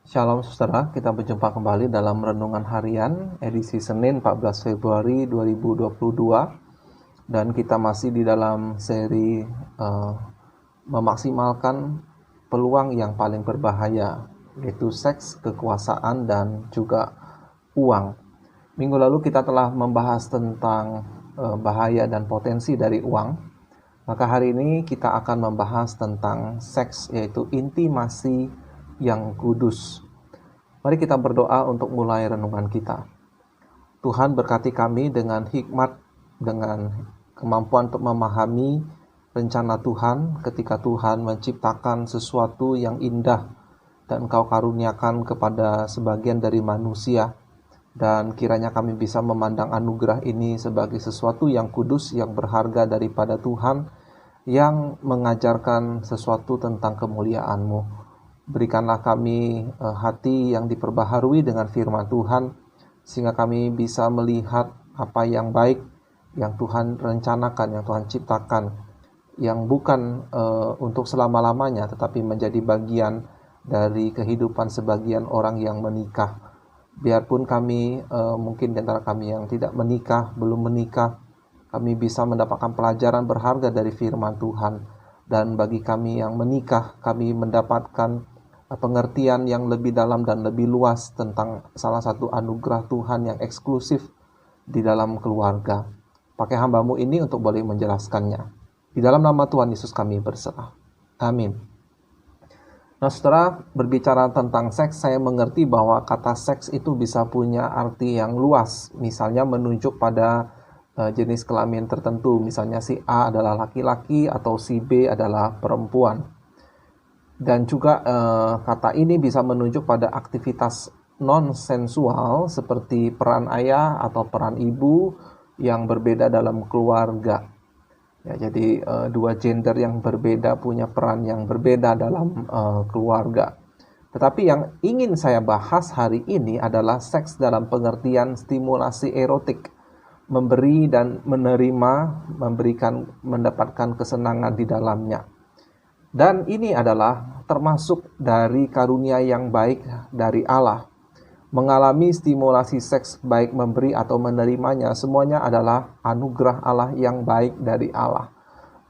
Shalom saudara, kita berjumpa kembali dalam Renungan Harian edisi Senin 14 Februari 2022 dan kita masih di dalam seri memaksimalkan peluang yang paling berbahaya, yaitu seks, kekuasaan, dan juga uang. Minggu lalu kita telah membahas tentang bahaya dan potensi dari uang. Maka hari ini kita akan membahas tentang seks, yaitu intimasi yang kudus. Mari kita berdoa untuk mulai renungan kita. Tuhan berkati kami dengan hikmat, dengan kemampuan untuk memahami rencana Tuhan ketika Tuhan menciptakan sesuatu yang indah dan Engkau karuniakan kepada sebagian dari manusia. Dan kiranya kami bisa memandang anugerah ini sebagai sesuatu yang kudus, yang berharga daripada Tuhan, yang mengajarkan sesuatu tentang kemuliaan-Mu. Berikanlah kami hati yang diperbaharui dengan firman Tuhan, sehingga kami bisa melihat apa yang baik, yang Tuhan rencanakan, yang Tuhan ciptakan, yang bukan untuk selama-lamanya, tetapi menjadi bagian dari kehidupan sebagian orang yang menikah. Biarpun kami, mungkin di antara kami yang tidak menikah, belum menikah, kami bisa mendapatkan pelajaran berharga dari firman Tuhan. Dan bagi kami yang menikah, kami mendapatkan pengertian yang lebih dalam dan lebih luas tentang salah satu anugerah Tuhan yang eksklusif di dalam keluarga. Pakai hamba-Mu ini untuk boleh menjelaskannya. Di dalam nama Tuhan Yesus kami berserah. Amin. Nah, setelah berbicara tentang seks, saya mengerti bahwa kata seks itu bisa punya arti yang luas. Misalnya menunjuk pada jenis kelamin tertentu. Misalnya si A adalah laki-laki atau si B adalah perempuan. Dan juga kata ini bisa menunjuk pada aktivitas non-sensual seperti peran ayah atau peran ibu yang berbeda dalam keluarga. Ya, jadi dua gender yang berbeda punya peran yang berbeda dalam keluarga. Tetapi yang ingin saya bahas hari ini adalah seks dalam pengertian stimulasi erotik, memberi dan menerima, mendapatkan kesenangan di dalamnya. Dan ini adalah termasuk dari karunia yang baik dari Allah. Mengalami stimulasi seks baik memberi atau menerimanya, semuanya adalah anugerah Allah yang baik dari Allah.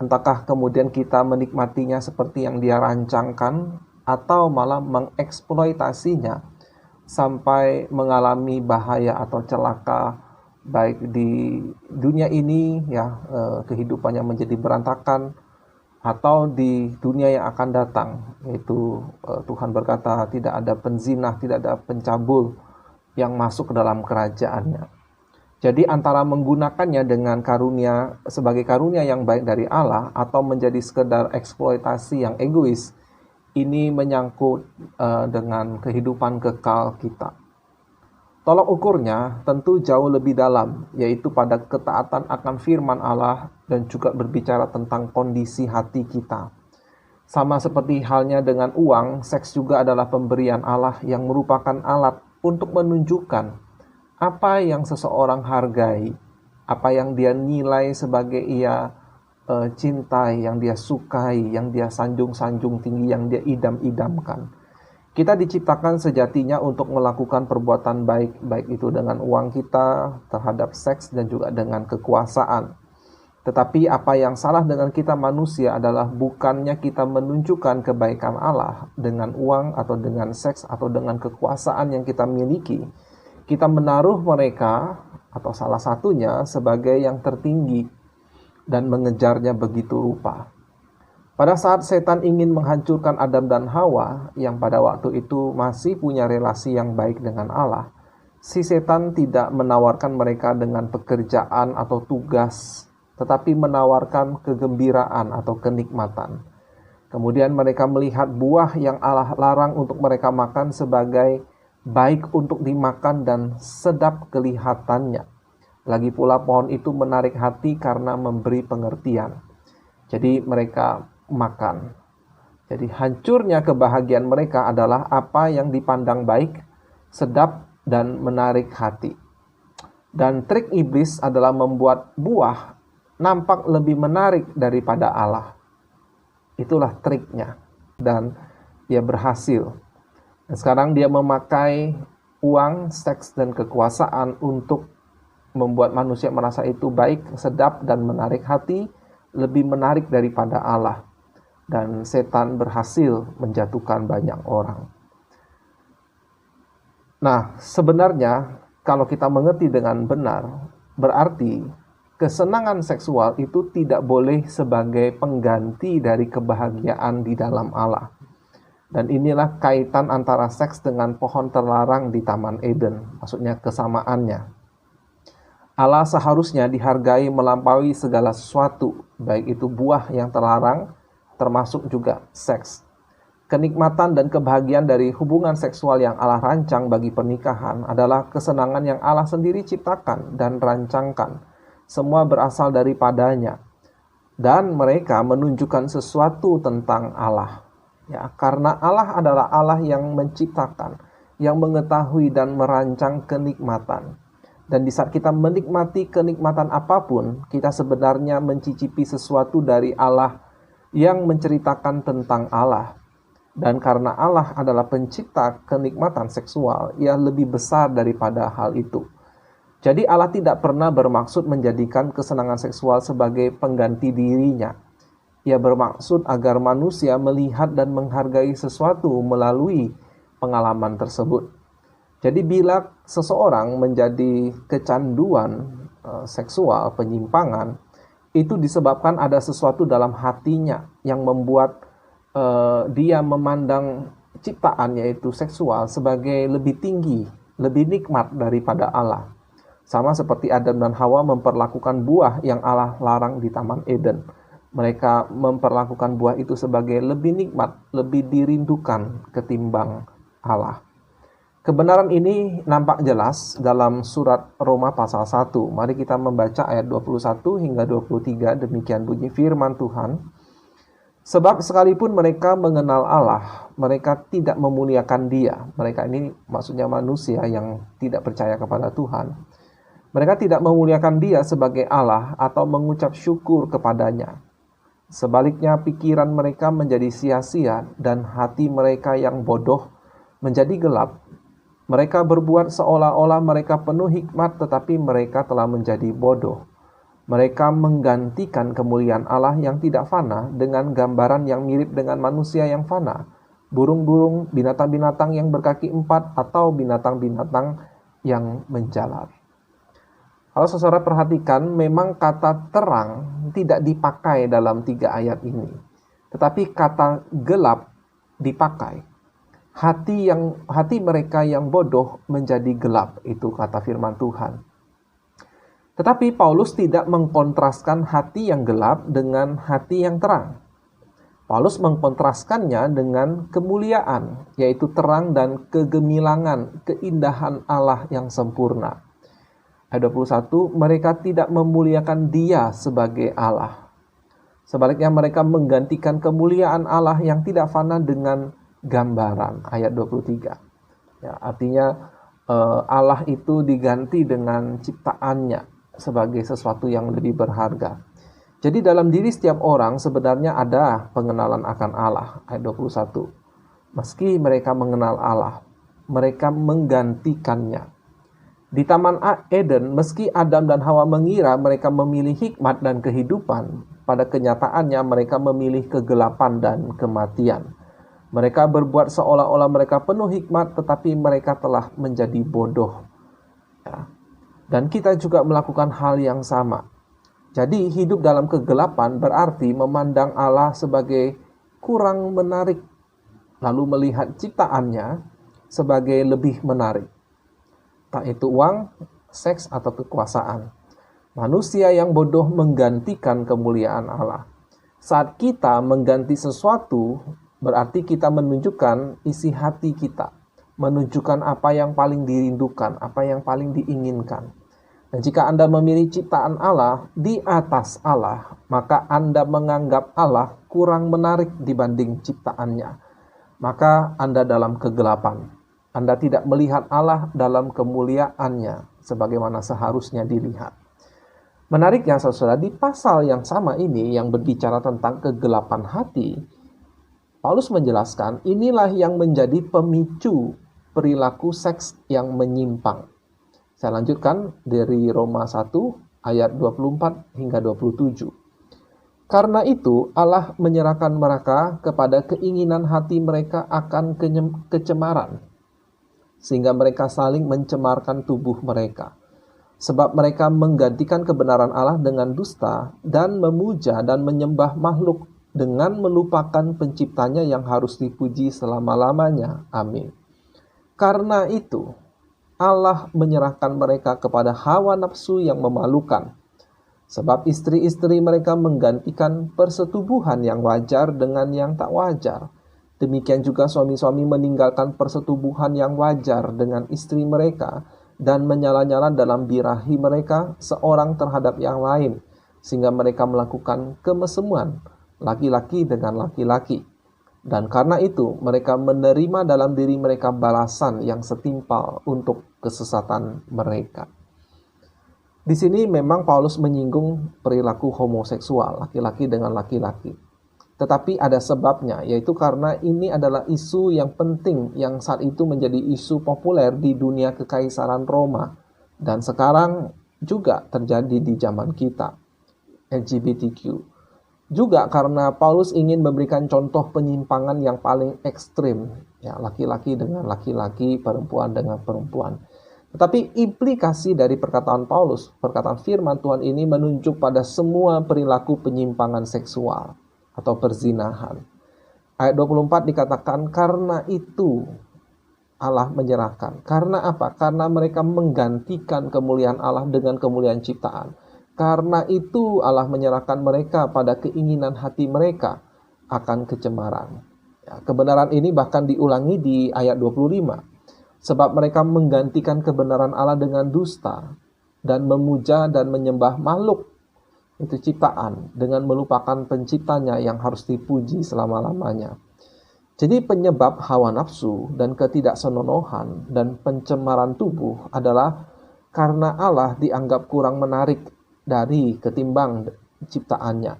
Entahkah kemudian kita menikmatinya seperti yang Dia rancangkan, atau malah mengeksploitasinya sampai mengalami bahaya atau celaka, baik di dunia ini, kehidupannya menjadi berantakan, atau di dunia yang akan datang, yaitu Tuhan berkata tidak ada penzina, tidak ada pencabul yang masuk ke dalam kerajaannya. Jadi antara menggunakannya dengan karunia sebagai karunia yang baik dari Allah atau menjadi sekedar eksploitasi yang egois, ini menyangkut dengan kehidupan kekal kita. Tolok ukurnya tentu jauh lebih dalam, yaitu pada ketaatan akan firman Allah dan juga berbicara tentang kondisi hati kita. Sama seperti halnya dengan uang, seks juga adalah pemberian Allah yang merupakan alat untuk menunjukkan apa yang seseorang hargai, apa yang dia nilai sebagai ia cintai, yang dia sukai, yang dia sanjung-sanjung tinggi, yang dia idam-idamkan. Kita diciptakan sejatinya untuk melakukan perbuatan baik, baik itu dengan uang kita, terhadap seks, dan juga dengan kekuasaan. Tetapi apa yang salah dengan kita manusia adalah bukannya kita menunjukkan kebaikan Allah dengan uang atau dengan seks atau dengan kekuasaan yang kita miliki. Kita menaruh mereka atau salah satunya sebagai yang tertinggi dan mengejarnya begitu rupa. Pada saat setan ingin menghancurkan Adam dan Hawa yang pada waktu itu masih punya relasi yang baik dengan Allah, si setan tidak menawarkan mereka dengan pekerjaan atau tugas, tetapi menawarkan kegembiraan atau kenikmatan. Kemudian mereka melihat buah yang Allah larang untuk mereka makan sebagai baik untuk dimakan dan sedap kelihatannya. Lagi pula pohon itu menarik hati karena memberi pengertian. Jadi mereka makan. Jadi hancurnya kebahagiaan mereka adalah apa yang dipandang baik, sedap, dan menarik hati. Dan trik iblis adalah membuat buah nampak lebih menarik daripada Allah. Itulah triknya. Dan dia berhasil. Dan sekarang dia memakai uang, seks, dan kekuasaan untuk membuat manusia merasa itu baik, sedap, dan menarik hati, lebih menarik daripada Allah. Dan setan berhasil menjatuhkan banyak orang. Nah, sebenarnya kalau kita mengerti dengan benar, berarti kesenangan seksual itu tidak boleh sebagai pengganti dari kebahagiaan di dalam Allah. Dan inilah kaitan antara seks dengan pohon terlarang di Taman Eden, maksudnya kesamaannya. Allah seharusnya dihargai melampaui segala sesuatu, baik itu buah yang terlarang, termasuk juga seks. Kenikmatan dan kebahagiaan dari hubungan seksual yang Allah rancang bagi pernikahan adalah kesenangan yang Allah sendiri ciptakan dan rancangkan. Semua berasal daripadanya. Dan mereka menunjukkan sesuatu tentang Allah. Ya, karena Allah adalah Allah yang menciptakan, yang mengetahui dan merancang kenikmatan. Dan di saat kita menikmati kenikmatan apapun, kita sebenarnya mencicipi sesuatu dari Allah yang menceritakan tentang Allah. Dan karena Allah adalah pencipta kenikmatan seksual, Ia lebih besar daripada hal itu. Jadi Allah tidak pernah bermaksud menjadikan kesenangan seksual sebagai pengganti dirinya. Ia bermaksud agar manusia melihat dan menghargai sesuatu melalui pengalaman tersebut. Jadi bila seseorang menjadi kecanduan seksual, penyimpangan, itu disebabkan ada sesuatu dalam hatinya yang membuat dia memandang ciptaan, yaitu seksual, sebagai lebih tinggi, lebih nikmat daripada Allah. Sama seperti Adam dan Hawa memperlakukan buah yang Allah larang di Taman Eden. Mereka memperlakukan buah itu sebagai lebih nikmat, lebih dirindukan ketimbang Allah. Kebenaran ini nampak jelas dalam surat Roma pasal 1. Mari kita membaca ayat 21 hingga 23, demikian bunyi firman Tuhan. Sebab sekalipun mereka mengenal Allah, mereka tidak memuliakan Dia. Mereka ini maksudnya manusia yang tidak percaya kepada Tuhan. Mereka tidak memuliakan Dia sebagai Allah atau mengucap syukur kepadanya. Sebaliknya pikiran mereka menjadi sia-sia dan hati mereka yang bodoh menjadi gelap. Mereka berbuat seolah-olah mereka penuh hikmat, tetapi mereka telah menjadi bodoh. Mereka menggantikan kemuliaan Allah yang tidak fana dengan gambaran yang mirip dengan manusia yang fana, burung-burung, binatang-binatang yang berkaki 4, atau binatang-binatang yang menjalar. Kalau saudara perhatikan, memang kata terang tidak dipakai dalam 3 ayat ini. Tetapi kata gelap dipakai. Hati mereka yang bodoh menjadi gelap, itu kata firman Tuhan. Tetapi Paulus tidak mengkontraskan hati yang gelap dengan hati yang terang. Paulus mengkontraskannya dengan kemuliaan, yaitu terang dan kegemilangan, keindahan Allah yang sempurna. Ayat 21, mereka tidak memuliakan Dia sebagai Allah. Sebaliknya mereka menggantikan kemuliaan Allah yang tidak fana dengan gambaran. Ayat 23. Ya, artinya Allah itu diganti dengan ciptaannya sebagai sesuatu yang lebih berharga. Jadi dalam diri setiap orang sebenarnya ada pengenalan akan Allah. Ayat 21. Meski mereka mengenal Allah, mereka menggantikannya. Di Taman Eden, meski Adam dan Hawa mengira mereka memilih hikmat dan kehidupan, pada kenyataannya mereka memilih kegelapan dan kematian. Mereka berbuat seolah-olah mereka penuh hikmat, tetapi mereka telah menjadi bodoh. Ya. Dan kita juga melakukan hal yang sama. Jadi hidup dalam kegelapan berarti memandang Allah sebagai kurang menarik, lalu melihat ciptaannya sebagai lebih menarik. Tak itu uang, seks, atau kekuasaan. Manusia yang bodoh menggantikan kemuliaan Allah. Saat kita mengganti sesuatu, berarti kita menunjukkan isi hati kita. Menunjukkan apa yang paling dirindukan, apa yang paling diinginkan. Dan jika Anda memilih ciptaan Allah di atas Allah, maka Anda menganggap Allah kurang menarik dibanding ciptaannya. Maka Anda dalam kegelapan. Anda tidak melihat Allah dalam kemuliaannya sebagaimana seharusnya dilihat. Menariknya saudara, di pasal yang sama ini yang berbicara tentang kegelapan hati, Paulus menjelaskan inilah yang menjadi pemicu perilaku seks yang menyimpang. Saya lanjutkan dari Roma 1 ayat 24 hingga 27. Karena itu Allah menyerahkan mereka kepada keinginan hati mereka akan kecemaran, sehingga mereka saling mencemarkan tubuh mereka. Sebab mereka menggantikan kebenaran Allah dengan dusta dan memuja dan menyembah makhluk dengan melupakan penciptanya yang harus dipuji selama-lamanya. Amin. Karena itu Allah menyerahkan mereka kepada hawa nafsu yang memalukan. Sebab istri-istri mereka menggantikan persetubuhan yang wajar dengan yang tak wajar. Demikian juga suami-suami meninggalkan persetubuhan yang wajar dengan istri mereka dan menyala-nyala dalam birahi mereka seorang terhadap yang lain, sehingga mereka melakukan kemesemuan laki-laki dengan laki-laki. Dan karena itu mereka menerima dalam diri mereka balasan yang setimpal untuk kesesatan mereka. Di sini memang Paulus menyinggung perilaku homoseksual, laki-laki dengan laki-laki. Tetapi ada sebabnya, yaitu karena ini adalah isu yang penting yang saat itu menjadi isu populer di dunia kekaisaran Roma. Dan sekarang juga terjadi di zaman kita, LGBTQ. Juga karena Paulus ingin memberikan contoh penyimpangan yang paling ekstrim, ya, laki-laki dengan laki-laki, perempuan dengan perempuan. Tetapi implikasi dari perkataan Paulus, perkataan firman Tuhan ini menunjuk pada semua perilaku penyimpangan seksual atau perzinahan. Ayat 24 dikatakan, karena itu Allah menyerahkan. Karena apa? Karena mereka menggantikan kemuliaan Allah dengan kemuliaan ciptaan. Karena itu Allah menyerahkan mereka pada keinginan hati mereka akan kecemaran. Ya, kebenaran ini bahkan diulangi di ayat 25. Sebab mereka menggantikan kebenaran Allah dengan dusta dan memuja dan menyembah makhluk, itu ciptaan, dengan melupakan penciptanya yang harus dipuji selama-lamanya. Jadi penyebab hawa nafsu dan ketidaksenonohan dan pencemaran tubuh adalah karena Allah dianggap kurang menarik dari ketimbang ciptaannya.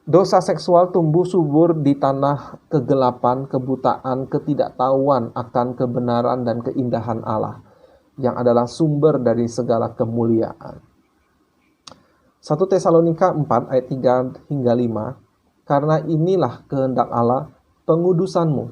Dosa seksual tumbuh subur di tanah kegelapan, kebutaan, ketidaktahuan akan kebenaran dan keindahan Allah, yang adalah sumber dari segala kemuliaan. 1 Tesalonika 4 ayat 3 hingga 5, karena inilah kehendak Allah pengudusanmu,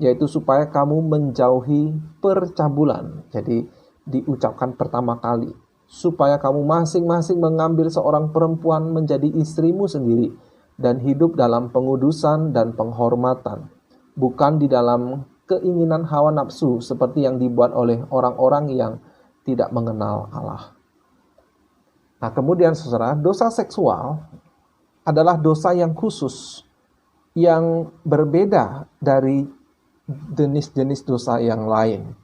yaitu supaya kamu menjauhi percabulan. Jadi diucapkan pertama kali, supaya kamu masing-masing mengambil seorang perempuan menjadi istrimu sendiri dan hidup dalam pengudusan dan penghormatan, bukan di dalam keinginan hawa nafsu seperti yang dibuat oleh orang-orang yang tidak mengenal Allah. Nah, kemudian saudara, dosa seksual adalah dosa yang khusus, yang berbeda dari jenis-jenis dosa yang lain.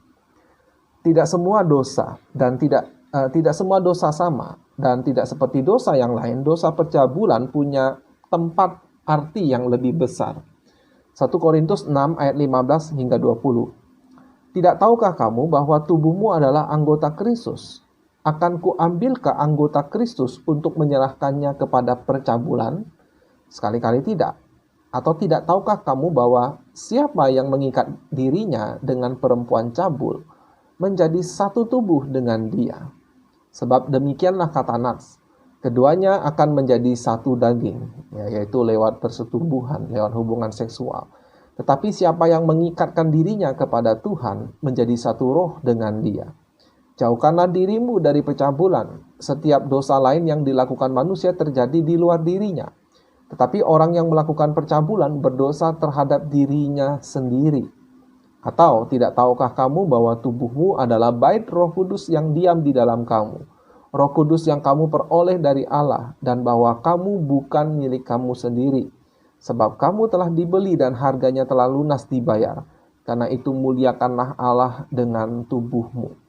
Tidak semua dosa dan tidak semua dosa sama, dan tidak seperti dosa yang lain, dosa percabulan punya tempat arti yang lebih besar. 1 Korintus 6 ayat 15 hingga 20. Tidak tahukah kamu bahwa tubuhmu adalah anggota Kristus? Akan kuambilkah anggota Kristus untuk menyerahkannya kepada percabulan? Sekali-kali tidak. Atau tidak tahukah kamu bahwa siapa yang mengikat dirinya dengan perempuan cabul menjadi satu tubuh dengan dia? Sebab demikianlah kata Nats, keduanya akan menjadi satu daging, yaitu lewat persetubuhan, lewat hubungan seksual. Tetapi siapa yang mengikatkan dirinya kepada Tuhan menjadi satu roh dengan dia. Jauhkanlah dirimu dari percabulan. Setiap dosa lain yang dilakukan manusia terjadi di luar dirinya. Tetapi orang yang melakukan percabulan berdosa terhadap dirinya sendiri. Atau tidak tahukah kamu bahwa tubuhmu adalah bait Roh Kudus yang diam di dalam kamu, Roh Kudus yang kamu peroleh dari Allah, dan bahwa kamu bukan milik kamu sendiri, sebab kamu telah dibeli dan harganya telah lunas dibayar. Karena itu muliakanlah Allah dengan tubuhmu.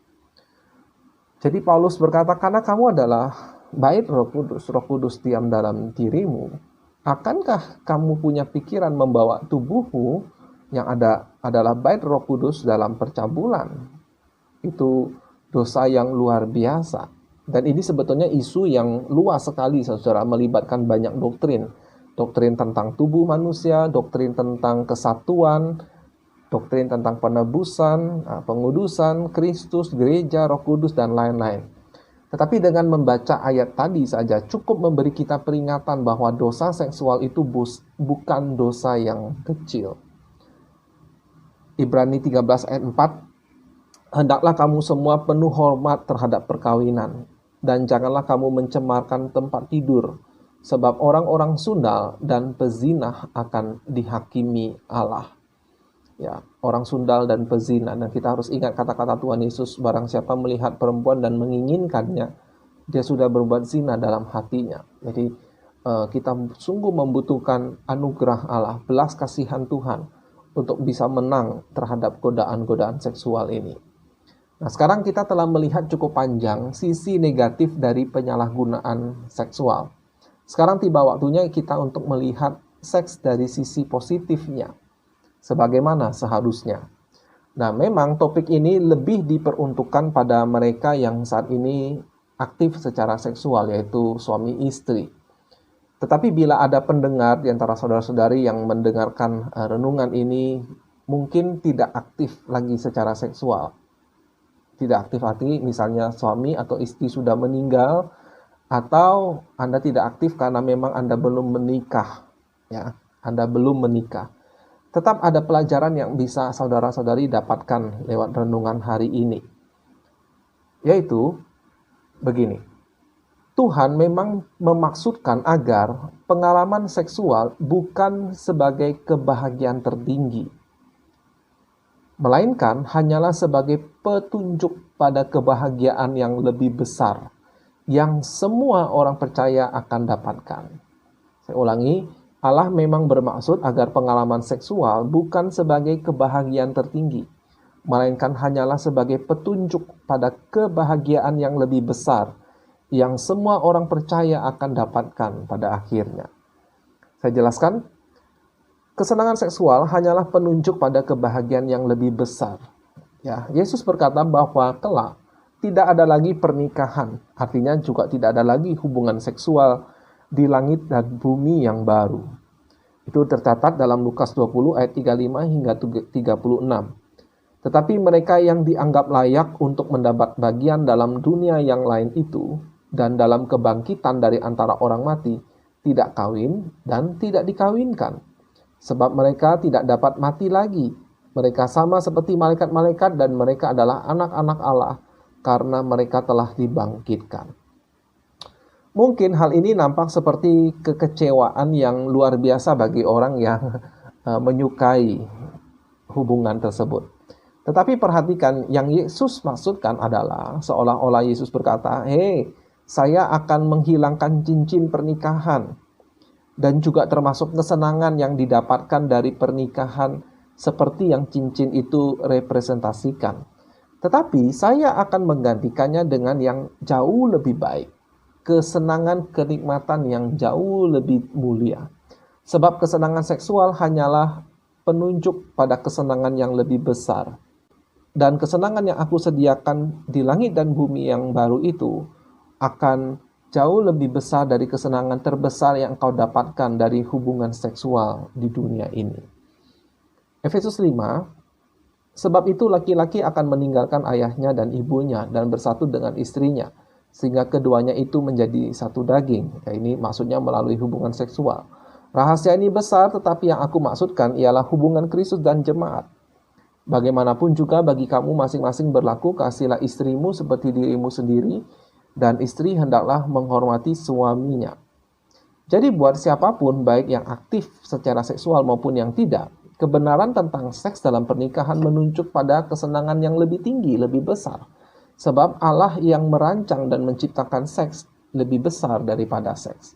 Jadi Paulus berkata, karena kamu adalah bait Roh Kudus diam dalam dirimu, akankah kamu punya pikiran membawa tubuhmu yang adalah bait Roh Kudus dalam percabulan? Itu dosa yang luar biasa. Dan ini sebetulnya isu yang luas sekali, saudara, melibatkan banyak doktrin. doktrin tentang tubuh manusia, doktrin tentang kesatuan, doktrin tentang penebusan, pengudusan, Kristus, gereja, Roh Kudus, dan lain-lain. Tetapi dengan membaca ayat tadi saja cukup memberi kita peringatan bahwa dosa seksual itu bukan dosa yang kecil. Ibrani 13 ayat 4, hendaklah kamu semua penuh hormat terhadap perkawinan, dan janganlah kamu mencemarkan tempat tidur, sebab orang-orang sundal dan pezinah akan dihakimi Allah. Ya, orang sundal dan pezina. Dan kita harus ingat kata-kata Tuhan Yesus, barang siapa melihat perempuan dan menginginkannya, dia sudah berbuat zina dalam hatinya. Jadi kita sungguh membutuhkan anugerah Allah, belas kasihan Tuhan untuk bisa menang terhadap godaan-godaan seksual ini. Nah, sekarang kita telah melihat cukup panjang sisi negatif dari penyalahgunaan seksual. Sekarang tiba waktunya kita untuk melihat seks dari sisi positifnya, sebagaimana seharusnya. Nah, memang topik ini lebih diperuntukkan pada mereka yang saat ini aktif secara seksual, yaitu suami istri. Tetapi bila ada pendengar di antara saudara-saudari yang mendengarkan renungan ini mungkin tidak aktif lagi secara seksual. Tidak aktif arti misalnya suami atau istri sudah meninggal, atau Anda tidak aktif karena memang Anda belum menikah. Ya, Anda belum menikah. Tetap ada pelajaran yang bisa saudara-saudari dapatkan lewat renungan hari ini. Yaitu begini. Tuhan memang memaksudkan agar pengalaman seksual bukan sebagai kebahagiaan tertinggi, melainkan hanyalah sebagai petunjuk pada kebahagiaan yang lebih besar, yang semua orang percaya akan dapatkan. Saya ulangi, Allah memang bermaksud agar pengalaman seksual bukan sebagai kebahagiaan tertinggi, melainkan hanyalah sebagai petunjuk pada kebahagiaan yang lebih besar, yang semua orang percaya akan dapatkan pada akhirnya. Saya jelaskan, kesenangan seksual hanyalah penunjuk pada kebahagiaan yang lebih besar. Ya, Yesus berkata bahwa kelak tidak ada lagi pernikahan, artinya juga tidak ada lagi hubungan seksual di langit dan bumi yang baru. Itu tercatat dalam Lukas 20 ayat 35 hingga 36. Tetapi mereka yang dianggap layak untuk mendapat bagian dalam dunia yang lain itu, dan dalam kebangkitan dari antara orang mati, tidak kawin dan tidak dikawinkan. Sebab mereka tidak dapat mati lagi. Mereka sama seperti malaikat-malaikat dan mereka adalah anak-anak Allah karena mereka telah dibangkitkan. Mungkin hal ini nampak seperti kekecewaan yang luar biasa bagi orang yang menyukai hubungan tersebut. Tetapi perhatikan, yang Yesus maksudkan adalah seolah-olah Yesus berkata, "Hei, saya akan menghilangkan cincin pernikahan dan juga termasuk kesenangan yang didapatkan dari pernikahan seperti yang cincin itu representasikan. Tetapi saya akan menggantikannya dengan yang jauh lebih baik, kesenangan kenikmatan yang jauh lebih mulia. Sebab kesenangan seksual hanyalah penunjuk pada kesenangan yang lebih besar. Dan kesenangan yang aku sediakan di langit dan bumi yang baru itu akan jauh lebih besar dari kesenangan terbesar yang kau dapatkan dari hubungan seksual di dunia ini." Efesus 5, sebab itu laki-laki akan meninggalkan ayahnya dan ibunya dan bersatu dengan istrinya, sehingga keduanya itu menjadi satu daging. Ya, ini maksudnya melalui hubungan seksual. Rahasia ini besar, tetapi yang aku maksudkan ialah hubungan Kristus dan jemaat. Bagaimanapun juga bagi kamu masing-masing berlaku, kasihilah istrimu seperti dirimu sendiri, dan istri hendaklah menghormati suaminya. Jadi buat siapapun, baik yang aktif secara seksual maupun yang tidak, kebenaran tentang seks dalam pernikahan menunjuk pada kesenangan yang lebih tinggi, lebih besar. Sebab Allah yang merancang dan menciptakan seks lebih besar daripada seks.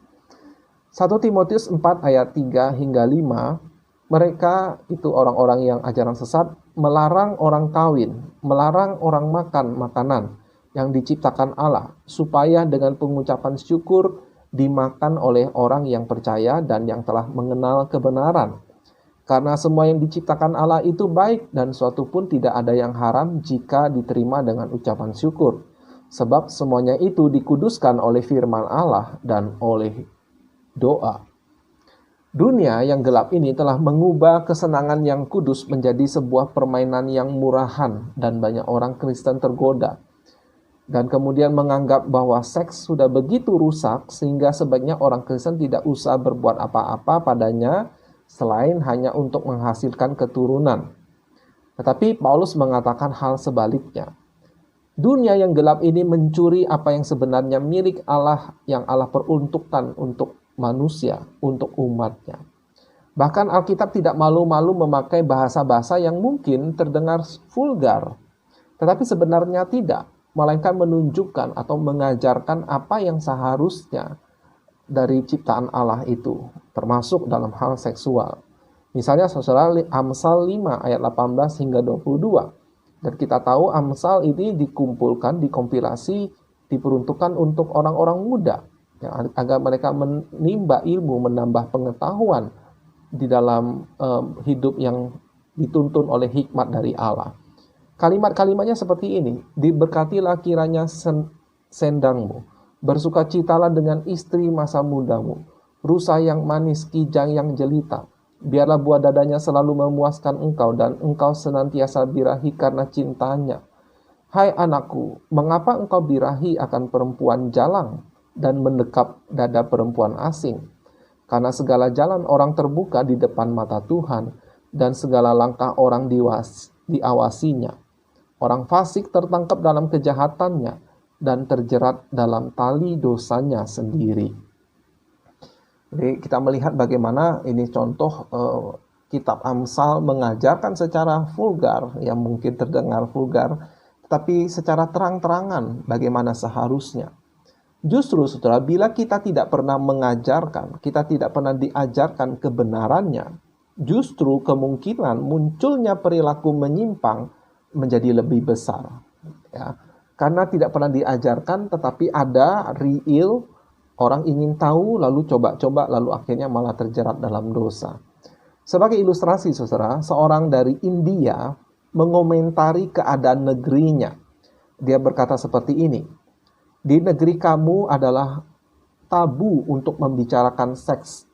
1 Timotius 4 ayat 3 hingga 5, mereka itu orang-orang yang ajaran sesat melarang orang kawin, melarang orang makan makanan yang diciptakan Allah, supaya dengan pengucapan syukur dimakan oleh orang yang percaya dan yang telah mengenal kebenaran. Karena semua yang diciptakan Allah itu baik, dan suatu pun tidak ada yang haram jika diterima dengan ucapan syukur. Sebab semuanya itu dikuduskan oleh firman Allah dan oleh doa. Dunia yang gelap ini telah mengubah kesenangan yang kudus menjadi sebuah permainan yang murahan, dan banyak orang Kristen tergoda dan kemudian menganggap bahwa seks sudah begitu rusak sehingga sebaiknya orang Kristen tidak usah berbuat apa-apa padanya selain hanya untuk menghasilkan keturunan. Tetapi Paulus mengatakan hal sebaliknya. Dunia yang gelap ini mencuri apa yang sebenarnya milik Allah, yang Allah peruntukkan untuk manusia, untuk umatnya. Bahkan Alkitab tidak malu-malu memakai bahasa-bahasa yang mungkin terdengar vulgar, tetapi sebenarnya tidak, melainkan menunjukkan atau mengajarkan apa yang seharusnya dari ciptaan Allah itu, termasuk dalam hal seksual. Misalnya saudara, Amsal 5 ayat 18 hingga 22. Dan kita tahu Amsal ini dikumpulkan, dikompilasi, diperuntukkan untuk orang-orang muda, ya, agar mereka menimba ilmu, menambah pengetahuan di dalam hidup yang dituntun oleh hikmat dari Allah. Kalimat-kalimatnya seperti ini, diberkatilah kiranya sendangmu, bersukacitalah dengan istri masa mudamu, rusa yang manis, kijang yang jelita. Biarlah buah dadanya selalu memuaskan engkau, dan engkau senantiasa birahi karena cintanya. Hai anakku, mengapa engkau birahi akan perempuan jalang dan mendekap dada perempuan asing? Karena segala jalan orang terbuka di depan mata Tuhan, dan segala langkah orang diawasinya. Orang fasik tertangkap dalam kejahatannya, dan terjerat dalam tali dosanya sendiri. Jadi kita melihat bagaimana ini contoh kitab Amsal mengajarkan secara vulgar, yang mungkin terdengar vulgar, tetapi secara terang-terangan bagaimana seharusnya. Justru saudara, bila kita tidak pernah mengajarkan, kita tidak pernah diajarkan kebenarannya, justru kemungkinan munculnya perilaku menyimpang menjadi lebih besar. Ya. Karena tidak pernah diajarkan, tetapi ada real, orang ingin tahu, lalu coba-coba, lalu akhirnya malah terjerat dalam dosa. Sebagai ilustrasi, saudara, seorang dari India mengomentari keadaan negerinya. Dia berkata seperti ini, di negeri kamu adalah tabu untuk membicarakan seks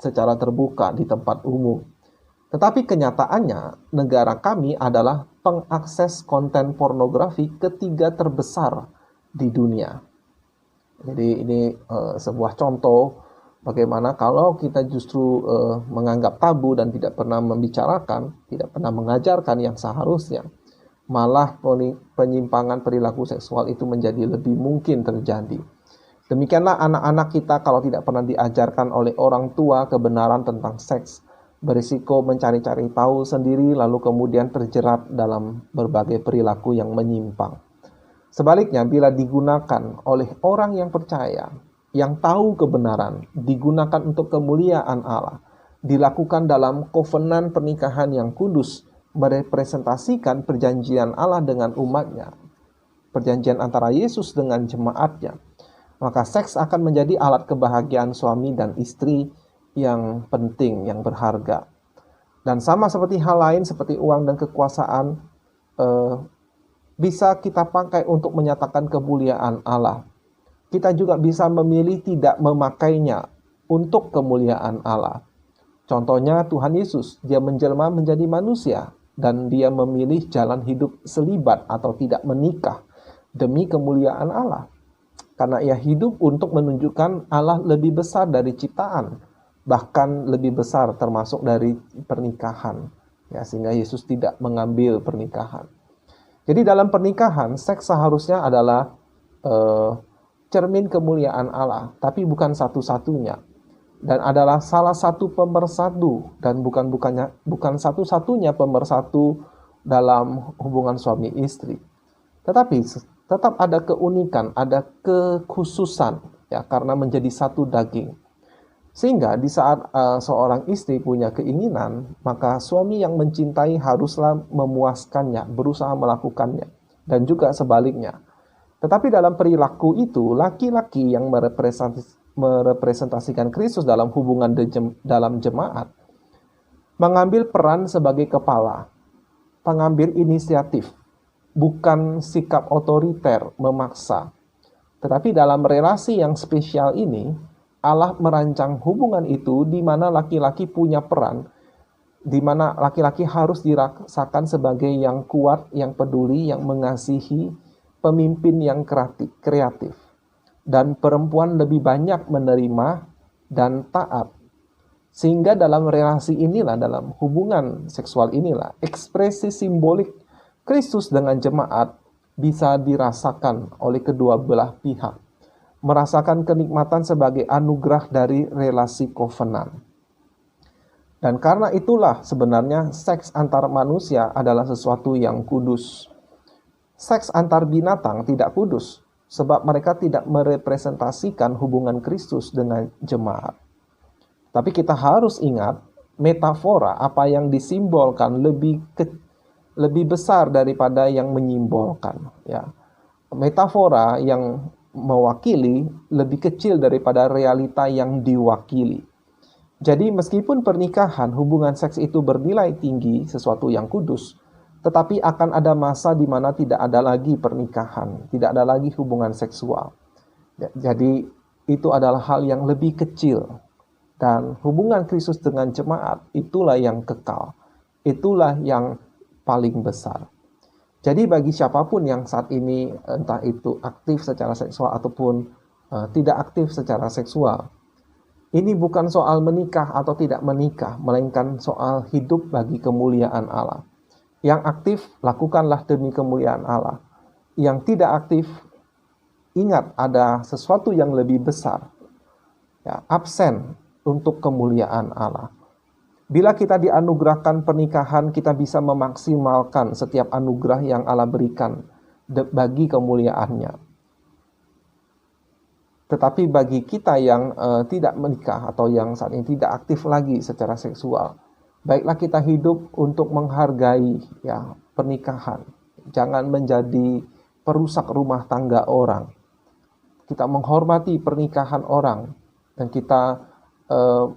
secara terbuka di tempat umum. Tetapi kenyataannya, negara kami adalah pengakses konten pornografi ketiga terbesar di dunia. Jadi ini sebuah contoh bagaimana kalau kita justru menganggap tabu dan tidak pernah membicarakan, tidak pernah mengajarkan yang seharusnya, malah penyimpangan perilaku seksual itu menjadi lebih mungkin terjadi. Demikianlah anak-anak kita kalau tidak pernah diajarkan oleh orang tua kebenaran tentang seks, berisiko mencari-cari tahu sendiri lalu kemudian terjerat dalam berbagai perilaku yang menyimpang. Sebaliknya, bila digunakan oleh orang yang percaya, yang tahu kebenaran, digunakan untuk kemuliaan Allah, dilakukan dalam kovenan pernikahan yang kudus, merepresentasikan perjanjian Allah dengan umatnya, perjanjian antara Yesus dengan jemaatnya, maka seks akan menjadi alat kebahagiaan suami dan istri yang penting, yang berharga. Dan sama seperti hal lain seperti uang dan kekuasaan, bisa kita pakai untuk menyatakan kemuliaan Allah. Kita juga bisa memilih tidak memakainya untuk kemuliaan Allah. Contohnya Tuhan Yesus, dia menjelma menjadi manusia dan dia memilih jalan hidup selibat atau tidak menikah demi kemuliaan Allah. Karena ia hidup untuk menunjukkan Allah lebih besar dari ciptaan, bahkan lebih besar termasuk dari pernikahan. Ya, sehingga Yesus tidak mengambil pernikahan. Jadi dalam pernikahan, seks seharusnya adalah cermin kemuliaan Allah, tapi bukan satu-satunya. Dan adalah salah satu pemersatu, dan bukan satu-satunya pemersatu dalam hubungan suami istri. Tetapi tetap ada keunikan, ada kekhususan, ya, karena menjadi satu daging. Sehingga di saat seorang istri punya keinginan, maka suami yang mencintai haruslah memuaskannya, berusaha melakukannya, dan juga sebaliknya. Tetapi dalam perilaku itu, laki-laki yang merepresentasikan Kristus dalam hubungan dalam jemaat, mengambil peran sebagai kepala, pengambil inisiatif, bukan sikap otoriter, memaksa. Tetapi dalam relasi yang spesial ini, Allah merancang hubungan itu di mana laki-laki punya peran, di mana laki-laki harus dirasakan sebagai yang kuat, yang peduli, yang mengasihi, pemimpin yang kreatif. Dan perempuan lebih banyak menerima dan taat. Sehingga dalam relasi inilah, dalam hubungan seksual inilah, ekspresi simbolik Kristus dengan jemaat bisa dirasakan oleh kedua belah pihak. Merasakan kenikmatan sebagai anugerah dari relasi kovenan. Dan karena itulah sebenarnya seks antar manusia adalah sesuatu yang kudus. Seks antar binatang tidak kudus, sebab mereka tidak merepresentasikan hubungan Kristus dengan jemaat. Tapi kita harus ingat, metafora apa yang disimbolkan lebih besar daripada yang menyimbolkan. Ya. Metafora yang mewakili lebih kecil daripada realita yang diwakili. Jadi meskipun pernikahan, hubungan seks itu bernilai tinggi, sesuatu yang kudus, tetapi akan ada masa di mana tidak ada lagi pernikahan, tidak ada lagi hubungan seksual. Jadi itu adalah hal yang lebih kecil. Dan hubungan Kristus dengan jemaat, itulah yang kekal. Itulah yang paling besar. Jadi bagi siapapun yang saat ini, entah itu aktif secara seksual ataupun tidak aktif secara seksual, ini bukan soal menikah atau tidak menikah, melainkan soal hidup bagi kemuliaan Allah. Yang aktif, lakukanlah demi kemuliaan Allah. Yang tidak aktif, ingat ada sesuatu yang lebih besar. Ya, absen untuk kemuliaan Allah. Bila kita dianugerahkan pernikahan, kita bisa memaksimalkan setiap anugerah yang Allah berikan bagi kemuliaannya. Tetapi bagi kita yang tidak menikah atau yang saat ini tidak aktif lagi secara seksual, baiklah kita hidup untuk menghargai ya pernikahan. Jangan menjadi perusak rumah tangga orang. Kita menghormati pernikahan orang dan kita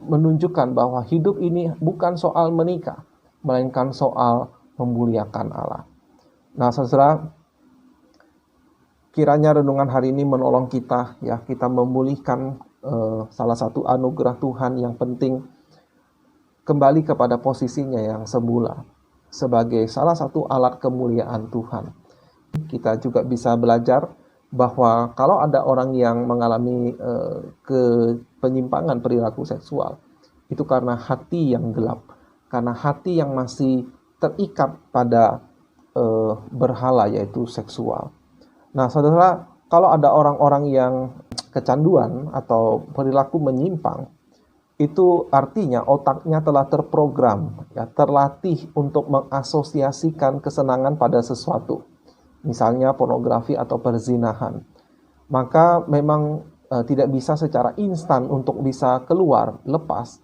menunjukkan bahwa hidup ini bukan soal menikah, melainkan soal memuliakan Allah. Nah, saudara, kiranya renungan hari ini menolong kita, ya, kita memulihkan salah satu anugerah Tuhan yang penting, kembali kepada posisinya yang semula sebagai salah satu alat kemuliaan Tuhan. Kita juga bisa belajar bahwa kalau ada orang yang mengalami penyimpangan perilaku seksual, itu karena hati yang gelap, karena hati yang masih terikat pada berhala, yaitu seksual. Nah, saudara, kalau ada orang-orang yang kecanduan atau perilaku menyimpang, itu artinya otaknya telah terprogram, ya, terlatih untuk mengasosiasikan kesenangan pada sesuatu. Misalnya pornografi atau perzinahan. Maka memang tidak bisa secara instan untuk bisa keluar, lepas.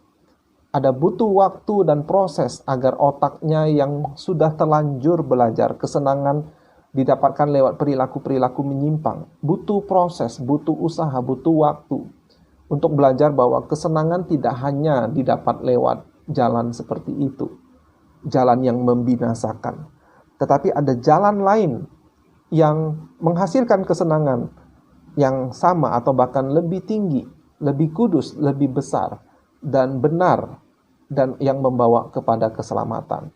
Ada butuh waktu dan proses agar otaknya yang sudah terlanjur belajar kesenangan didapatkan lewat perilaku-perilaku menyimpang. Butuh proses, butuh usaha, butuh waktu untuk belajar bahwa kesenangan tidak hanya didapat lewat jalan seperti itu, jalan yang membinasakan, tetapi ada jalan lain yang menghasilkan kesenangan yang sama atau bahkan lebih tinggi, lebih kudus, lebih besar, dan benar, dan yang membawa kepada keselamatan.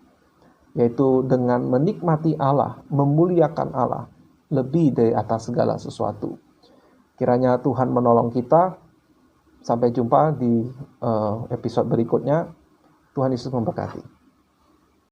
Yaitu dengan menikmati Allah, memuliakan Allah, lebih dari atas segala sesuatu. Kiranya Tuhan menolong kita. Sampai jumpa di episode berikutnya. Tuhan Yesus memberkati.